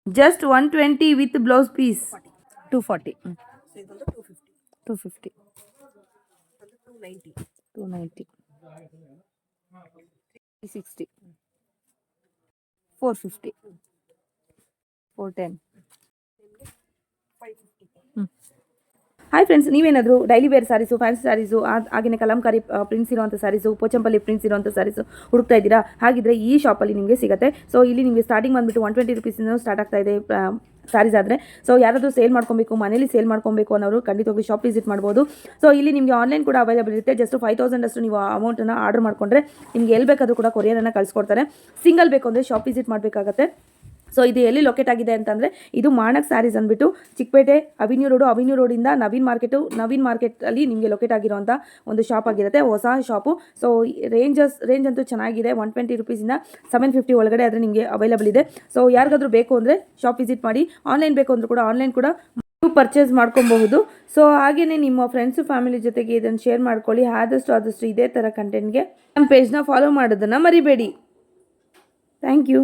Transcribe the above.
Just 120 with blouse piece 240. So ಇದೊಂದು 250. 250, ಅದು 290, 290. 360. 450. 410. ನಿಮಗೆ 550. ಹಾಯ್ ಫ್ರೆಂಡ್ಸ್, ನೀವೇನಾದರೂ daily wear sarees, fancy sarees, ಹಾಗೆಯೇ ಕಲಂಕಾರಿ ಪ್ರಿಂಟ್ಸ್ ಇರುವಂಥ ಸ್ಯಾರೀಸು, ಪೋಚಂಪಲ್ಲಿ ಪ್ರಿಂಟ್ಸ್ ಇರುವಂಥ ಸ್ಯಾರೀಸು ಹುಡುಕ್ತಾ ಇದ್ದೀರಾ? ಹಾಗಿದ್ರೆ ಈ ಶಾಪಲ್ಲಿ ನಿಮಗೆ ಸಿಗುತ್ತೆ. ಸೊ ಇಲ್ಲಿ ನಿಮಗೆ ಸ್ಟಾರ್ಟಿಂಗ್ ಬಂದುಬಿಟ್ಟು 120 ರುಪೀಸಿಂದ ಸ್ಟಾರ್ಟ್ ಆಗ್ತಾ ಇದೆ ಸ್ಯಾರೀಸ್ ಆದರೆ. ಸೊ ಯಾರಾದರೂ ಸೇಲ್ ಮಾಡ್ಕೊಬೇಕು, ಮನೇಲಿ ಸೇಲ್ ಮಾಡ್ಕೊಬೇಕು ಅನ್ನೋರು ಖಂಡಿತವಾಗಿ ಶಾಪ್ ವಿಸಿಟ್ ಮಾಡ್ಬೋದು. ಸೊ ಇಲ್ಲಿ ನಿಮಗೆ ಆನ್ಲೈನ್ ಕೂಡ ಅವೈಲೇಬಲ್ ಇರುತ್ತೆ. ಜಸ್ಟ್ 5000 ಅಷ್ಟು ನೀವು ಅಮೌಂಟನ್ನು ಆರ್ಡರ್ ಮಾಡಿಕೊಂಡ್ರೆ ನಿಮಗೆ ಎಲ್ಲಿ ಬೇಕಾದರೂ ಕೂಡ ಕೊರಿಯರನ್ನು ಕಳಿಸ್ಕೊಡ್ತಾರೆ. ಸಿಂಗಲ್ ಬೇಕು ಅಂದರೆ ಶಾಪ್ ವಿಸಿಟ್ ಮಾಡಬೇಕಾಗತ್ತೆ. ಸೊ ಇದು ಎಲ್ಲಿ ಲೊಕೇಟ್ ಆಗಿದೆ ಅಂತಂದರೆ, ಇದು ಮಾಣಕ್ ಸ್ಯಾರೀಸ್ ಅಂದ್ಬಿಟ್ಟು ಚಿಕ್ಕಪೇಟೆ ಅವಿನ್ಯೂ ರೋಡಿಂದ ನವೀನ್ ಮಾರ್ಕೆಟಲ್ಲಿ ನಿಮಗೆ ಲೊಕೇಟ್ ಆಗಿರುವಂಥ ಒಂದು ಶಾಪ್ ಆಗಿರುತ್ತೆ, ಹೊಸ ಶಾಪು. ಸೊ ರೇಂಜ್ ಅಂತೂ ಚೆನ್ನಾಗಿದೆ. 120 ರುಪೀಸಿಂದ 750 ಒಳಗಡೆ ಆದರೆ ನಿಮಗೆ ಅವೈಲೇಬಲ್ ಇದೆ. ಸೊ ಯಾರಿಗಾದ್ರೂ ಬೇಕು ಅಂದರೆ ಶಾಪ್ ವಿಸಿಟ್ ಮಾಡಿ. ಆನ್ಲೈನ್ ಬೇಕು ಅಂದರೂ ಕೂಡ ಆನ್ಲೈನ್ ಕೂಡ ಪರ್ಚೇಸ್ ಮಾಡ್ಕೊಬಹುದು. ಸೊ ಹಾಗೆಯೇ ನಿಮ್ಮ ಫ್ರೆಂಡ್ಸು ಫ್ಯಾಮಿಲಿ ಜೊತೆಗೆ ಇದನ್ನು ಶೇರ್ ಮಾಡ್ಕೊಳ್ಳಿ. ಆದಷ್ಟು ಇದೇ ಥರ ಕಂಟೆಂಟ್ಗೆ ನಮ್ಮ ಪೇಜ್ನ ಫಾಲೋ ಮಾಡೋದನ್ನು ಮರಿಬೇಡಿ. Thank you.